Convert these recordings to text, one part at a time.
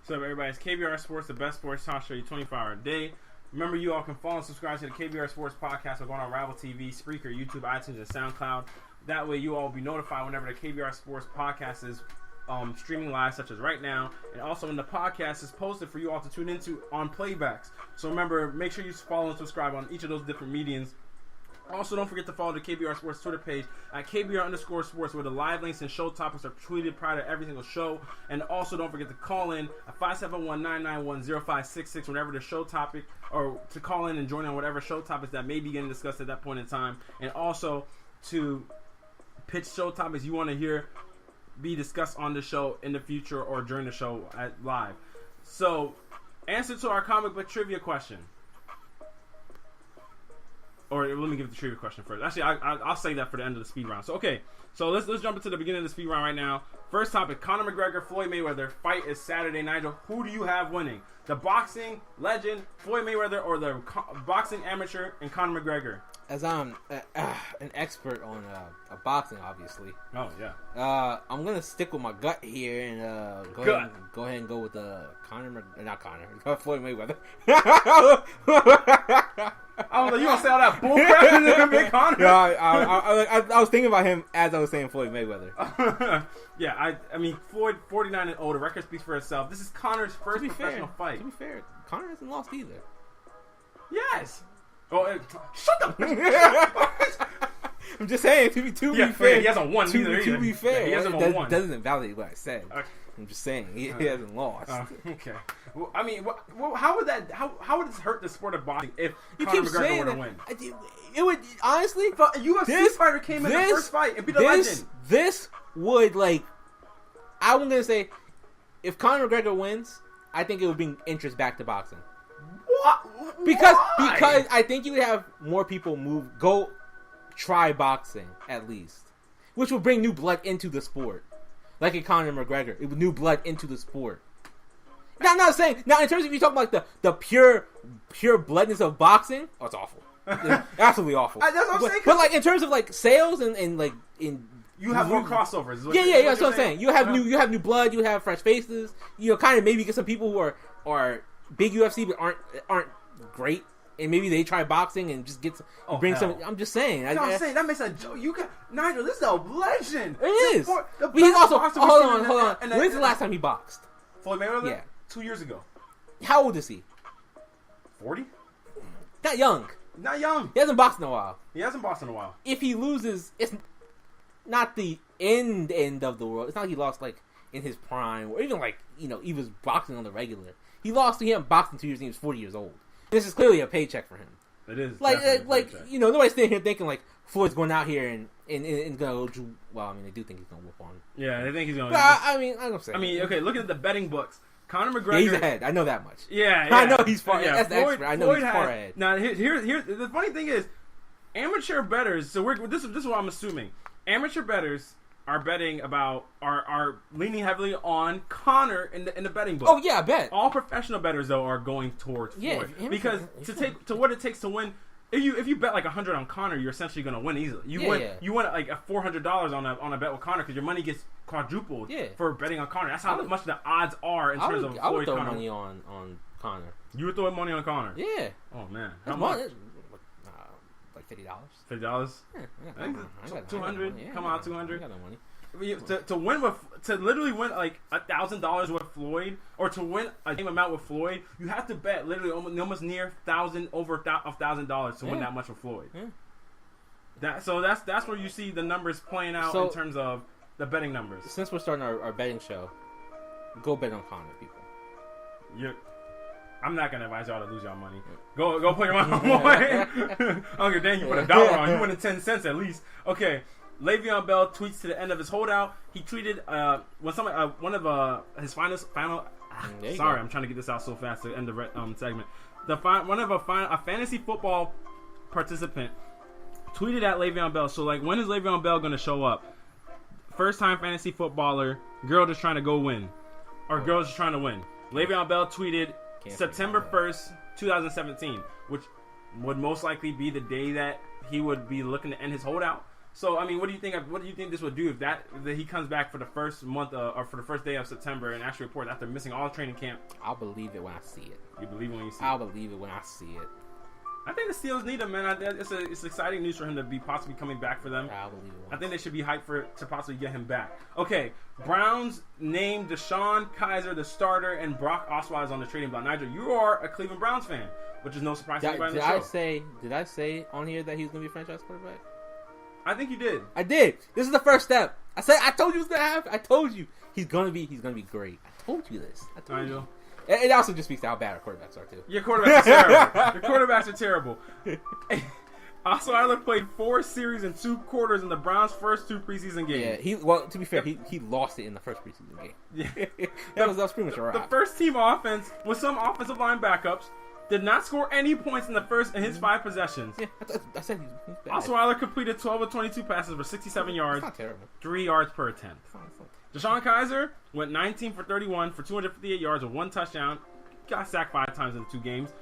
What's up, everybody? It's KBR Sports, the best sports talk show 24-hour a day. Remember, you all can follow and subscribe to the KBR Sports Podcast by going on Rival TV, Spreaker, YouTube, iTunes, and SoundCloud. That way, you all will be notified whenever the KBR Sports Podcast is streaming live, such as right now. And also, when the podcast is posted for you all to tune into on playbacks. So remember, make sure you follow and subscribe on each of those different mediums. Also, don't forget to follow the KBR Sports Twitter page at KBR_Sports, where the live links and show topics are tweeted prior to every single show. And also, don't forget to call in at 571-991-0566 whenever the show topic, or to call in and join on whatever show topics that may be getting discussed at that point in time. And also to pitch show topics you want to hear be discussed on the show in the future or during the show at live. So, answer to our comic book trivia question. Or let me give the trivia question first. Actually, I'll say that for the end of the speed round. So, okay. So, let's jump into the beginning of the speed round right now. First topic, Conor McGregor, Floyd Mayweather. Fight is Saturday. Nigel, who do you have winning? The boxing legend, Floyd Mayweather, or the boxing amateur and Conor McGregor? As I'm an expert on boxing, obviously. Oh, yeah. I'm going to stick with my gut here and go ahead and go with Floyd Mayweather. I was like, you gonna say all that bullcrap and then pick Conor? No, I was thinking about him as I was saying Floyd Mayweather. Yeah, I mean, Floyd, 49 and older. Record speaks for itself. This is Conor's first professional fight. To be fair, Conor hasn't lost either. Yes. Oh, shut up! I'm just saying, to be fair. He hasn't won either. To be fair, he hasn't won. Doesn't invalidate what I said. Okay. I'm just saying, he hasn't lost. Okay. Well, I mean, how would that? How would this hurt the sport of boxing if Conor McGregor were to win? It would, honestly. If a UFC fighter came in the first fight and beat the legend, this would, like, I'm gonna say, if Conor McGregor wins, I think it would bring interest back to boxing. What? Because Why? I think you would have more people go try boxing at least, which will bring new blood into the sport, like in Conor McGregor. It would new blood into the sport. Now, I'm not saying now in terms of you talking about the pure bloodness of boxing. Oh, it's awful. It's absolutely awful. That's what I'm saying. But like in terms of like sales and like in. You have more crossovers. Yeah, that's what I'm saying. You have new blood. You have fresh faces. You know, kind of maybe get some people who are big UFC but aren't great, and maybe they try boxing and just get some, bring some. I'm just saying. I'm saying that makes a joke. You got Nigel. This is a legend. It is. But he's also hold on. When's the last time he boxed? Floyd Mayweather? Yeah, 2 years ago. How old is he? 40. Not young. Not young. He hasn't boxed in a while. If he loses, it's not the end of the world. It's not like he lost like in his prime, or even like he was boxing on the regular. He hadn't boxed in 2 years and he was 40 years old. This is clearly a paycheck for him. It is. Like nobody's sitting here thinking like Floyd's going out here and gonna go. Well, I mean, they do think he's gonna whoop on him. Yeah, they think he's gonna. But I don't say. Okay, looking at the betting books, Conor McGregor. Yeah, he's ahead. I know that much. Yeah. I know he's far. Yeah, That's the expert. I know he's far ahead. Now, here's the funny thing is, amateur bettors. So this is what I'm assuming. Amateur bettors are betting are leaning heavily on Conor in the betting book. Oh yeah, I bet. All professional bettors though are going towards Floyd because to what it takes to win. If you bet like 100 on Conor, you're essentially going to win easily. You win like a $400 on a bet with Conor because your money gets quadrupled for betting on Conor. That's how much the odds are in terms of Floyd. I would throw Conor. money on Conor. You would throw money on Conor? Yeah. Oh man, how much? Like $50. $50? Yeah. 200. Come on, 200. I got no money. To literally win like $1,000 with Floyd, or to win a game amount with Floyd, you have to bet literally almost near over $1,000 to win that much with Floyd. Yeah. That's where you see the numbers playing out in terms of the betting numbers. Since we're starting our betting show, go bet on Conor, people. I'm not gonna advise y'all to lose y'all money. Go put your money on Floyd. I don't give a damn. You put $1 on. You win 10 cents at least. Okay. Le'Veon Bell tweets to the end of his holdout. He tweeted one of his final. Sorry, I'm trying to get this out so fast to end the segment. A fantasy football participant tweeted at Le'Veon Bell. So like, when is Le'Veon Bell going to show up? First time fantasy footballer, girl just trying to go win, or girl just trying to win. Le'Veon Bell tweeted September 1st, 2017, which would most likely be the day that he would be looking to end his holdout. So I mean, what do you think? What do you think this would do if that he comes back for the first month or for the first day of September and actually reports after missing all training camp? I'll believe it when I see it. You believe it when you see it? I'll believe it when I see it. I think the Steelers need him, man. It's exciting news for him to be possibly coming back for them. I'll believe it. I think they should be hyped to possibly get him back. Okay, Browns named Deshaun Kaiser the starter, and Brock Osweiler is on the trading block. Nigel, you are a Cleveland Browns fan, which is no surprise to anybody in the show. Did I say on here that he was going to be a franchise quarterback? I think you did. I did. This is the first step. I told you it was going to happen. I told you he's going to be great. I told you this. I told you. It also just speaks to how bad our quarterbacks are, too. Your quarterbacks are terrible. Your quarterbacks are terrible. Osweiler played 4 series and 2 quarters in the Browns' first 2 preseason games. Yeah, to be fair, he lost it in the first preseason game. Yeah. that was pretty much a wrap. The first team offense, with some offensive line backups, did not score any points in his 5 possessions. Yeah, I said he's bad. Osweiler completed 12 of 22 passes for 67 yards. That's not terrible. 3 yards per attempt. Deshaun Kaiser went 19 for 31 for 258 yards with 1 touchdown. Got sacked 5 times in 2 games.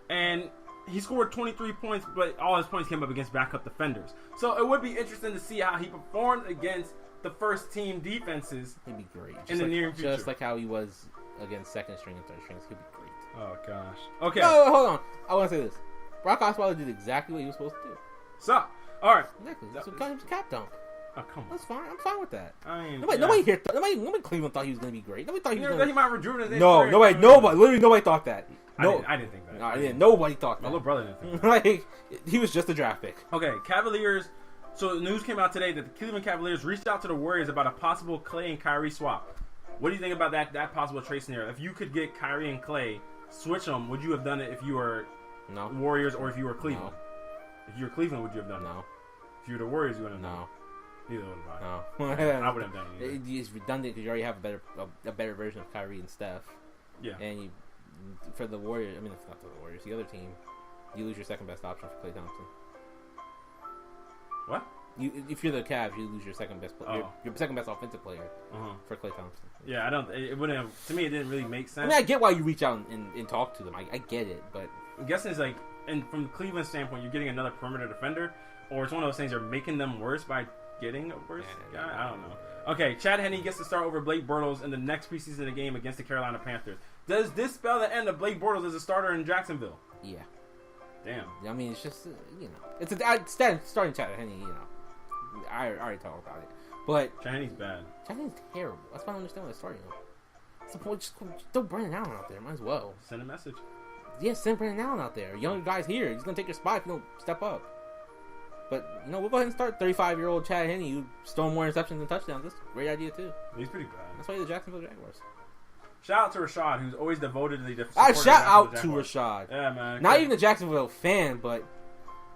And he scored 23 points, but all his points came up against backup defenders. So it would be interesting to see how he performed against the first team defenses. He'd be great. In the near future. Just like how he was against second string and third strings. He'd be great. Oh, gosh. Okay. No, hold on. I want to say this. Brock Osweiler did exactly what he was supposed to do. So, all right. Exactly. That's what got him cap dunk. Oh, come on. That's fine. I'm fine with that. I mean, nobody in Cleveland thought he was going to be great. Nobody thought he was going to. He might rejuvenate his career. Literally nobody thought that. No, I didn't think that. No, nobody thought that. My little brother didn't think that. Like, he was just a draft pick. Okay, Cavaliers. So the news came out today that the Cleveland Cavaliers reached out to the Warriors about a possible Klay and Kyrie swap. What do you think about that possible trade scenario? If you could get Kyrie and Klay, switch them, would you have done it if you were Warriors or if you were Cleveland? No. If you were Cleveland, would you have done it? No. If you were the Warriors, you wouldn't have done it? Neither would have I. No. I wouldn't have done it either. It's redundant because you already have a better version of Kyrie and Steph. Yeah. And for the Warriors, I mean, it's not for the Warriors, the other team, you lose your second best option for Klay Thompson. What? If you're the Cavs, you lose your second best player, your second best offensive player for Klay Thompson. Yeah, I don't. It wouldn't have. To me, it didn't really make sense. I mean, I get why you reach out and talk to them. I get it, but I'm guessing it's like, and from Cleveland's standpoint, you're getting another perimeter defender, or it's one of those things you're making them worse by getting a worse guy. I don't know. Okay, Chad Henne gets to start over Blake Bortles in the next preseason game against the Carolina Panthers. Does this spell the end of Blake Bortles as a starter in Jacksonville? Yeah. Damn. I mean, it's just it's starting Chad Henne. I already talked about it, but Chad Henne's bad. Chad Henne's terrible. That's why I don't understand why they're starting him. What's the point? Just throw Brandon Allen out there. Might as well send a message. Yeah, send Brandon Allen out there. Young guy's here. He's gonna take your spot if you don't step up. But, we'll go ahead and start 35-year-old Chad Henne, who stole more interceptions than touchdowns. That's a great idea, too. He's pretty bad. That's why he's the Jacksonville Jaguars. Shout out to Rashad, who's always devotedly shout out to Rashad. Yeah, man. Not even a Jacksonville fan, but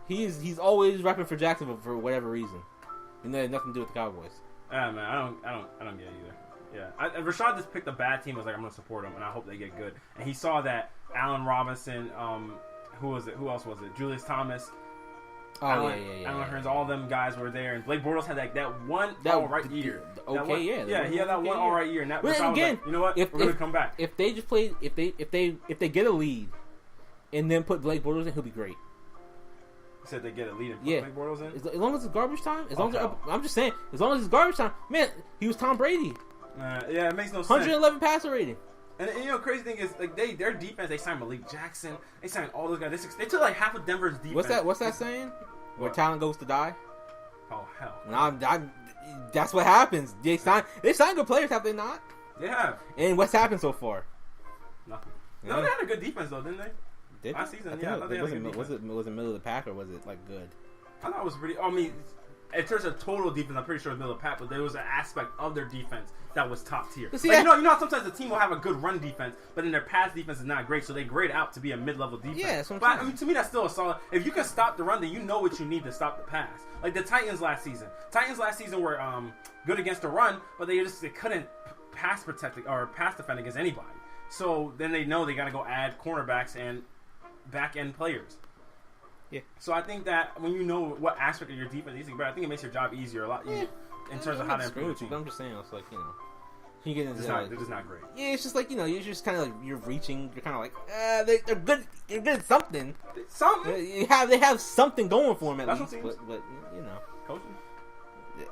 he's always repping for Jacksonville for whatever reason. And that had nothing to do with the Cowboys. Yeah, man. I don't get it either. Yeah. Rashad just picked a bad team. Was like, I'm going to support them, and I hope they get good. And he saw that Allen Robinson, who was it? Who else was it? Julius Thomas. Alan Hearns, all them guys were there, and Blake Bortles had that one all right year. He had that one all right year, and that was again. Like, you know what? We're gonna come back. If they just play, if they get a lead, and then put Blake Bortles in, he'll be great. You said they get a lead and put Blake Bortles in. As long as it's garbage time, I'm just saying, as long as it's garbage time, man, he was Tom Brady. Yeah, it makes no sense. 111 passer rating. And crazy thing is, like their defense, they signed Malik Jackson, they signed all those guys. They took like half of Denver's defense. What's that saying? Where talent goes to die? Oh hell! That's what happens. They sign good players, have they not? Yeah. And what's happened so far? Nothing. Yeah. No, they had a good defense though, didn't they? Did last season? Yeah, was it middle of the pack or was it like good? I thought it was pretty. I mean, in terms of total defense, I'm pretty sure it was middle of the pack, but there was an aspect of their defense that was top tier. See, like, you know how sometimes a team will have a good run defense, but then their pass defense is not great, so they grade out to be a mid-level defense. Yeah, that's what but I mean, to me, that's still a solid. If you can stop the run, then you know what you need to stop the pass. Like the Titans last season. Were good against the run, but they couldn't pass protect or pass defend against anybody. So then they know they got to go add cornerbacks and back end players. Yeah. So I think that when you know what aspect of your defense needs to be better, I think it makes your job easier, a lot easier in terms of how to improve the team. I'm just saying, it's like, you get into it's just not great. Yeah, it's just like, you're just kind of like, you're reaching, you're kind of like, they're good, you're good at something. Something? They have something going for them at Special least, teams. but coaching. No,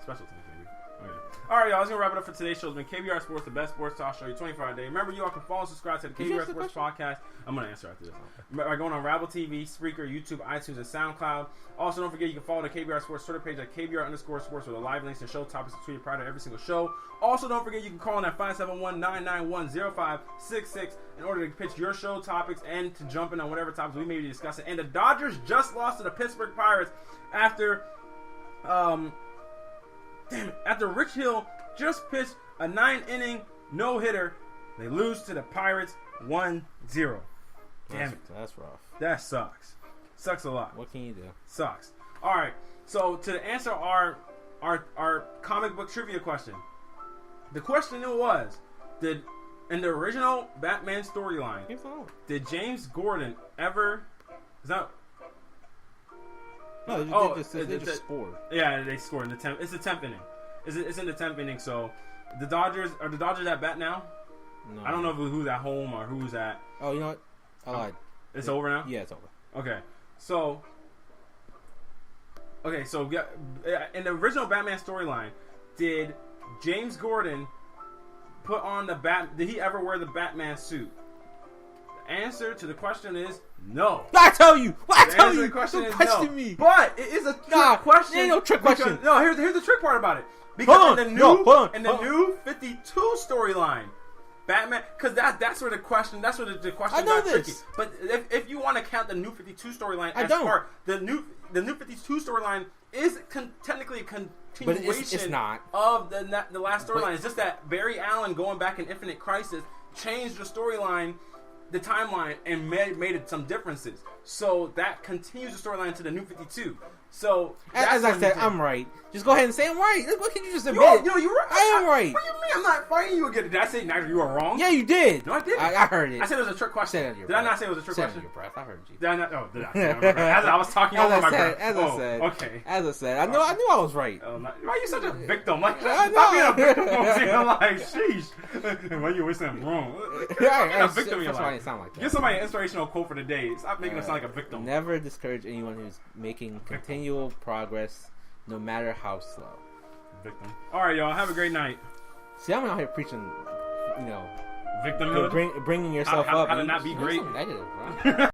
special teams, maybe. Okay. All right, y'all. That's gonna wrap it up for today's show. It's been KBR Sports, the best sports talk show, your 24-hour day. Remember, you all can follow and subscribe to the KBR Sports podcast. I'm gonna answer after this. By going on Rabble TV, Spreaker, YouTube, iTunes, and SoundCloud. Also, don't forget you can follow the KBR Sports Twitter page at KBR_Sports with the live links and show topics and tweeted prior to every single show. Also, don't forget you can call in at 571-991-0566 in order to pitch your show topics and to jump in on whatever topics we may be discussing. And the Dodgers just lost to the Pittsburgh Pirates after after Rich Hill just pitched a 9-inning no-hitter. They lose to the Pirates 1-0. Damn it. That's rough. That sucks. Sucks a lot. What can you do? Sucks. All right. So to answer our comic book trivia question, the question was, in the original Batman storyline, did James Gordon ever? Is that? No, they just scored. Yeah, they scored in the 10th. It's the 10th inning. It's in the 10th inning. So the Dodgers at bat now? No. I don't know who's at home or who's at. Oh, you know what? I lied. It's over now? Yeah, it's over. Okay. So in the original Batman storyline, did James Gordon put on the bat? Did he ever wear the Batman suit? The answer to the question is no. I tell you. The question is no. Me. But it is a trick question. Ain't no trick question. No, here's the trick part about it. Because in the new 52 storyline, Batman, because that's where the question got tricky. But if you want to count the new 52 storyline as part, the new 52 storyline is technically a continuation but it's not. Of the last storyline. It's just that Barry Allen going back in Infinite Crisis changed the storyline, the timeline, and made it some differences. So that continues the storyline to the new 52. So as I said, I'm right. Just go ahead and say I'm right. What can you just admit? You're right. I am right. What do you mean? I'm not fighting you again. Did I say you were wrong? Yeah, you did. No, I didn't. I heard it. I said it was a trick question. Did I not say it was a trick question? Under your breath. I heard you. Did I not? Oh, did I? As I was talking over my breath. As I said. Okay. As I said. I knew I was right. Why are you such a victim? Like, stop being a victim. I'm like, sheesh. Why you always saying I'm wrong? Yeah, a victim in your life. That's why it sound like that. Give somebody an inspirational quote for the day. Stop making us sound like a victim. Never discourage anyone who's making continual progress, no matter how slow. Victim. All right, y'all. Have a great night. See, I'm out here preaching, victimhood. Bringing yourself up. How to not be great. Negative, bro.